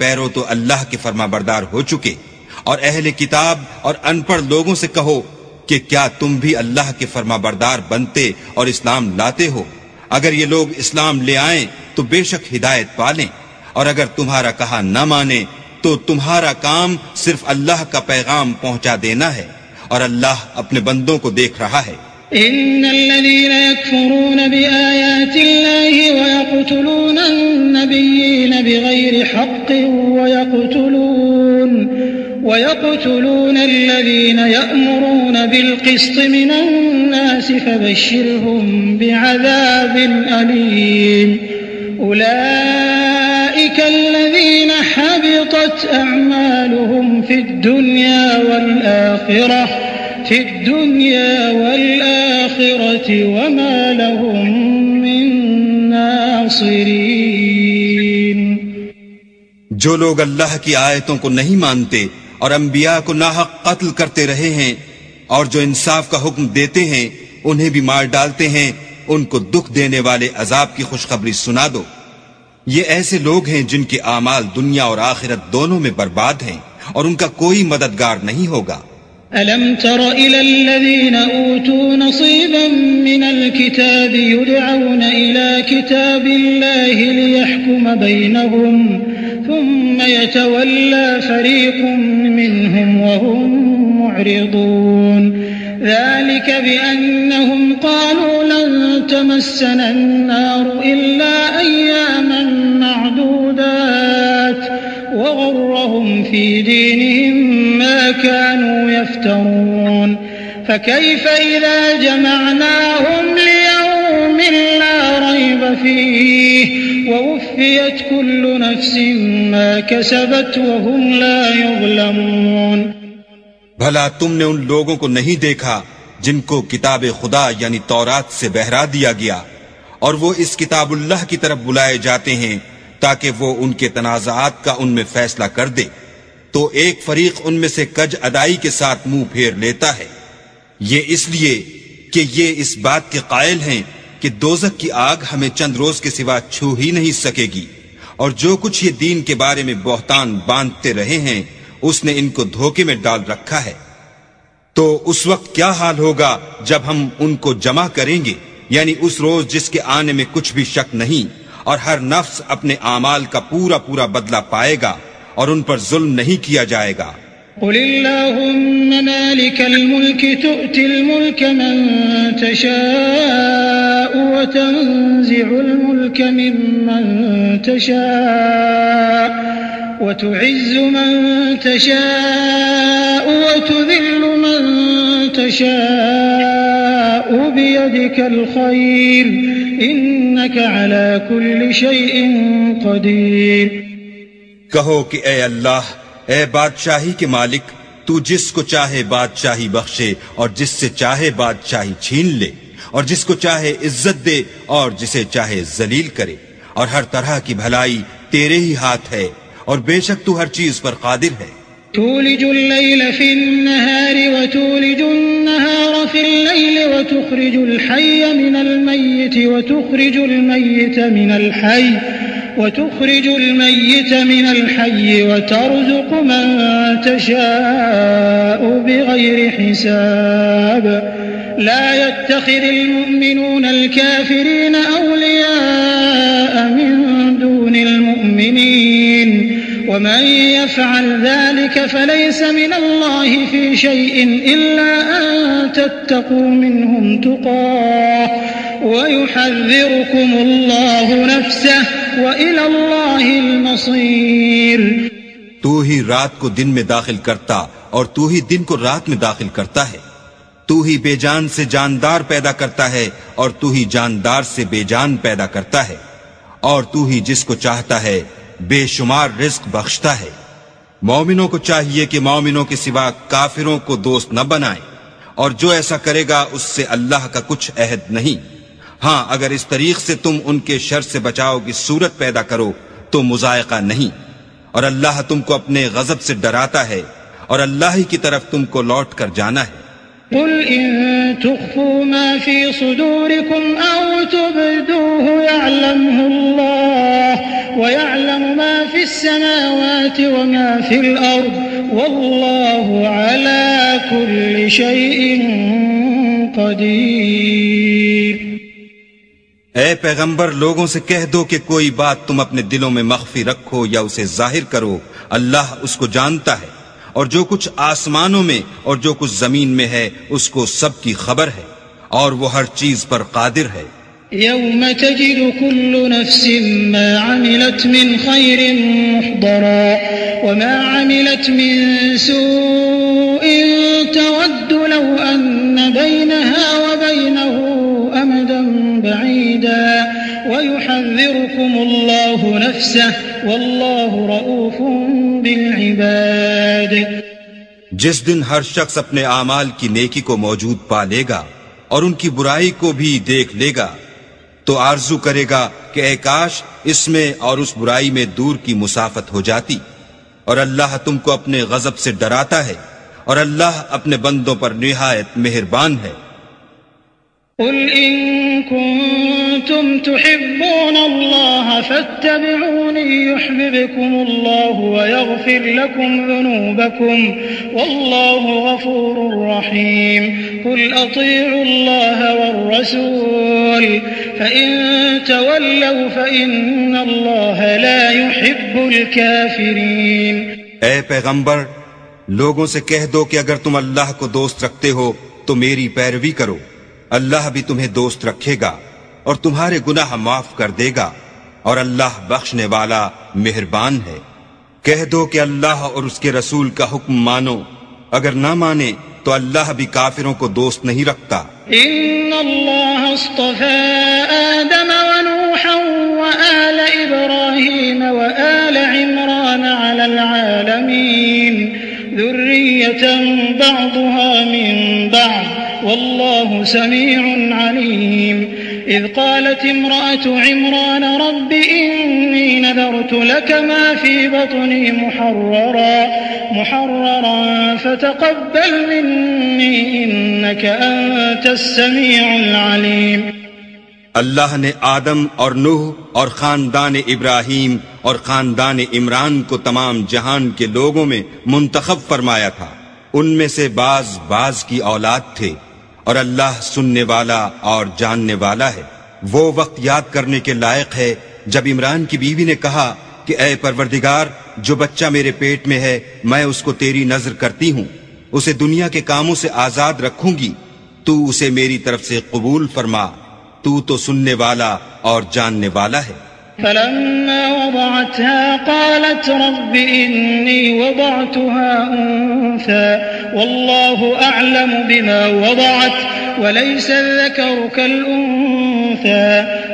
پیرو تو اللہ کے فرما بردار ہو چکے، اور اہل کتاب اور ان پڑھ لوگوں سے کہو کہ کیا تم بھی اللہ کے فرما بردار بنتے اور اسلام لاتے ہو؟ اگر یہ لوگ اسلام لے آئیں تو بے شک ہدایت پالیں، اور اگر تمہارا کہا نہ مانے تو تمہارا کام صرف اللہ کا پیغام پہنچا دینا ہے، اور اللہ اپنے بندوں کو دیکھ رہا ہے۔ إن الذين يكفرون بآيات الله ويقتلون النبيين بغير حق ويقتلون الذين يأمرون بالقسط من الناس فبشرهم بعذاب أليم أولئك الذين حبطت أعمالهم في الدنيا والآخرة وما لهم من ناصرين۔ جو لوگ اللہ کی آیتوں کو نہیں مانتے اور انبیاء کو ناحق قتل کرتے رہے ہیں اور جو انصاف کا حکم دیتے ہیں انہیں بھی مار ڈالتے ہیں، ان کو دکھ دینے والے عذاب کی خوشخبری سنا دو۔ یہ ایسے لوگ ہیں جن کے اعمال دنیا اور آخرت دونوں میں برباد ہیں، اور ان کا کوئی مددگار نہیں ہوگا۔ أَلَمْ تَرَ إِلَى الَّذِينَ أُوتُوا نَصِيبًا مِّنَ الْكِتَابِ يُدْعَوْنَ إِلَى كِتَابِ اللَّهِ لِيَحْكُمَ بَيْنَهُمْ ثُمَّ يَتَوَلَّى فَرِيقٌ مِّنْهُمْ وَهُمْ مُعْرِضُونَ ذلك بأنهم قالوا لن تمسنا النار إلا أياما معدودات وغرهم في دينهم ما كانوا يفترون فكيف إذا جمعناهم ليوم لا ريب فيه ووفيت كل نفس ما كسبت وهم لا يظلمون۔ بھلا تم نے ان لوگوں کو نہیں دیکھا جن کو کتاب خدا یعنی تورات سے بہرا دیا گیا، اور وہ اس کتاب اللہ کی طرف بلائے جاتے ہیں تاکہ وہ ان کے تنازعات کا ان میں فیصلہ کر دے، تو ایک فریق ان میں سے کج ادائی کے ساتھ منہ پھیر لیتا ہے، یہ اس لیے کہ یہ اس بات کے قائل ہیں کہ دوزخ کی آگ ہمیں چند روز کے سوا چھو ہی نہیں سکے گی، اور جو کچھ یہ دین کے بارے میں بہتان باندھتے رہے ہیں اس نے ان کو دھوکے میں ڈال رکھا ہے۔ تو اس وقت کیا حال ہوگا جب ہم ان کو جمع کریں گے، یعنی اس روز جس کے آنے میں کچھ بھی شک نہیں، اور ہر نفس اپنے اعمال کا پورا پورا بدلہ پائے گا اور ان پر ظلم نہیں کیا جائے گا۔ قل اللهم مالك الملك تؤتي الملك من تشاء وتنزع الملك ممن تشاء وتعز من تشاء وتذل من تشاء بيدك الخير إنك على كل شيء قدير۔ کہو کہ اے اللہ، اے بادشاہی کے مالک، تو جس کو چاہے بادشاہی بخشے اور جس سے چاہے بادشاہی چھین لے، اور جس کو چاہے عزت دے اور جسے چاہے ذلیل کرے، اور ہر طرح کی بھلائی تیرے ہی ہاتھ ہے، اور بے شک تو ہر چیز پر قادر ہے۔ تولج الليل في النهار وتولج النهار في الليل وتخرج الحي من الميت وتخرج الميت من الحي وترزق من تشاء بغير حساب لا يتخذ المؤمنون الكافرين أولياء من دون المؤمنين ومن يفعل ذلك فليس من الله في شيء إلا أن تتقوا منهم تقاه ويحذركم الله نفسه وإلى الله المصير۔ تو ہی رات کو دن میں داخل کرتا اور تو ہی دن کو رات میں داخل کرتا ہے، تو ہی بے جان سے جاندار پیدا کرتا ہے اور تو ہی جاندار سے بے جان پیدا کرتا ہے، اور تو ہی جس کو چاہتا ہے بے شمار رزق بخشتا ہے۔ مومنوں کو چاہیے کہ مومنوں کے سوا کافروں کو دوست نہ بنائیں، اور جو ایسا کرے گا اس سے اللہ کا کچھ عہد نہیں۔ ہاں اگر اس طریق سے تم ان کے شر سے بچاؤ کی صورت پیدا کرو تو مذائقہ نہیں، اور اللہ تم کو اپنے غضب سے ڈراتا ہے، اور اللہ ہی کی طرف تم کو لوٹ کر جانا ہے۔ قل إن تخفوا ما في صدوركم أو تبدوه يعلمه الله ويعلم ما في السماوات وما في الأرض والله على كل شيء قدير۔ اے پیغمبر، لوگوں سے کہہ دو کہ کوئی بات تم اپنے دلوں میں مخفی رکھو یا اسے ظاہر کرو، اللہ اس کو جانتا ہے، اور جو کچھ آسمانوں میں اور جو کچھ زمین میں ہے اس کو سب کی خبر ہے، اور وہ ہر چیز پر قادر ہے۔ يوم تجد كل نفس ما عملت من خير محضرا وما عملت من سوء تود لو أن بينها وبينه أمدا بعيدا ويحذركم الله نفسه والله رؤوف بالعباد۔ جس دن ہر شخص اپنے اعمال کی نیکی کو موجود پا لے گا اور ان کی برائی کو بھی دیکھ لے گا تو آرزو کرے گا کہ اے کاش اس میں اور اس برائی میں دور کی مسافت ہو جاتی، اور اللہ تم کو اپنے غضب سے ڈراتا ہے، اور اللہ اپنے بندوں پر نہایت مہربان ہے۔ قل إن كنتم تحبون الله فاتبعوني يحببكم الله ويغفر لكم ذنوبكم والله غفور رحيم۔ قل أطيعوا الله والرسول فإن تولوا فإن الله لا يحب الكافرين۔ اے پیغمبر، لوگوں سے کہہ دو کہ اگر تم اللہ کو دوست رکھتے ہو تو میری پیروی کرو، اللہ بھی تمہیں دوست رکھے گا اور تمہارے گناہ معاف کر دے گا، اور اللہ بخشنے والا مہربان ہے۔ کہہ دو کہ اللہ اور اس کے رسول کا حکم مانو، اگر نہ مانے تو اللہ بھی کافروں کو دوست نہیں رکھتا۔ ان اللہ اصطفى آدم ونوحا وآل ابراہیم وآل عمران على العالمین ذریة بعضها من بعض والله سميع عليم۔ إذ قالت امرأة عمران رب إني نذرت لك ما في بطني محررا فتقبل مني إنك أنت السميع العليم۔ اللہ نے آدم اور نوح اور خاندان ابراہیم اور خاندان عمران کو تمام جہان کے لوگوں میں منتخب فرمایا تھا، ان میں سے بعض کی اولاد تھے، اور اللہ سننے والا اور جاننے والا ہے۔ وہ وقت یاد کرنے کے لائق ہے جب عمران کی بیوی نے کہا کہ اے پروردگار، جو بچہ میرے پیٹ میں ہے میں اس کو تیری نذر کرتی ہوں، اسے دنیا کے کاموں سے آزاد رکھوں گی، تو اسے میری طرف سے قبول فرما، تو سننے والا اور جاننے والا ہے۔ فلما وضعتها قالت رب إني وضعتها أنثى والله أعلم بما وضعت وليس الذكر كالأنثى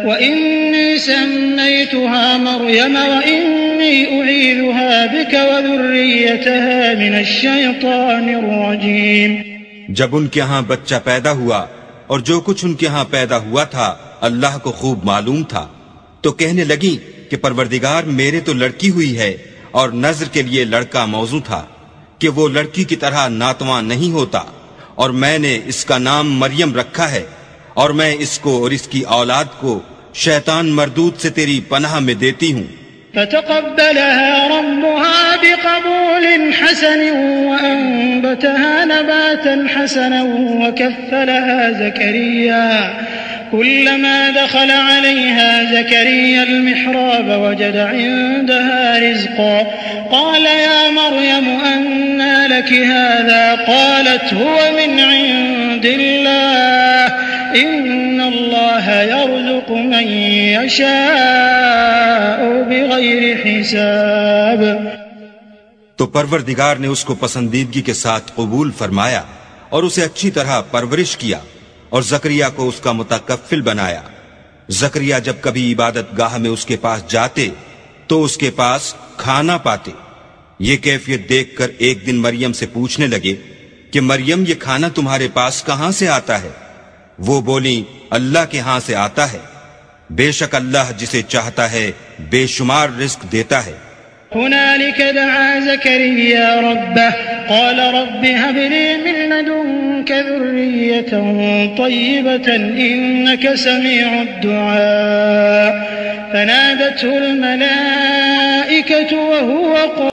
وإني سميتها مريم وإني أعيذها بك وذريتها من الشيطان الرجيم۔ جب ان کے ہاں بچہ پیدا ہوا اور جو کچھ ان کے ہاں پیدا ہوا تھا اللہ کو خوب معلوم تھا، تو کہنے لگی کہ پروردگار میرے تو لڑکی ہوئی ہے، اور نذر کے لیے لڑکا موضوع تھا کہ وہ لڑکی کی طرح ناتواں نہیں ہوتا، اور میں نے اس کا نام مریم رکھا ہے، اور میں اس کو اور اس کی اولاد کو شیطان مردود سے تیری پناہ میں دیتی ہوں۔ فتقبلها ربها بقبول حسن وأنبتها نباتا حسنا وكفلها زكريا كلما دخل عليها زكريا المحراب وجد عندها رزقا قال يا مريم أنى لك هذا قالت هو من عند الله إن الله يرزق من يشاء بغير حساب۔ تو پروردگار نے اس کو پسندیدگی کے ساتھ قبول فرمایا اور اسے اچھی طرح پرورش کیا، اور زکریا کو اس کا متکفل بنایا۔ زکریا جب کبھی عبادت گاہ میں اس کے پاس جاتے تو اس کے پاس کھانا پاتے۔ یہ کیفیت دیکھ کر ایک دن مریم سے پوچھنے لگے کہ مریم یہ کھانا تمہارے پاس کہاں سے آتا ہے؟ وہ بولی اللہ کے ہاں سے آتا ہے، بے شک اللہ جسے چاہتا ہے بے شمار رزق دیتا ہے۔ هنالك دعا زكريا ربه قال رب هب لي من لدنك ذرية طيبة إنك سميع الدعاء فنادته الملائكة وهو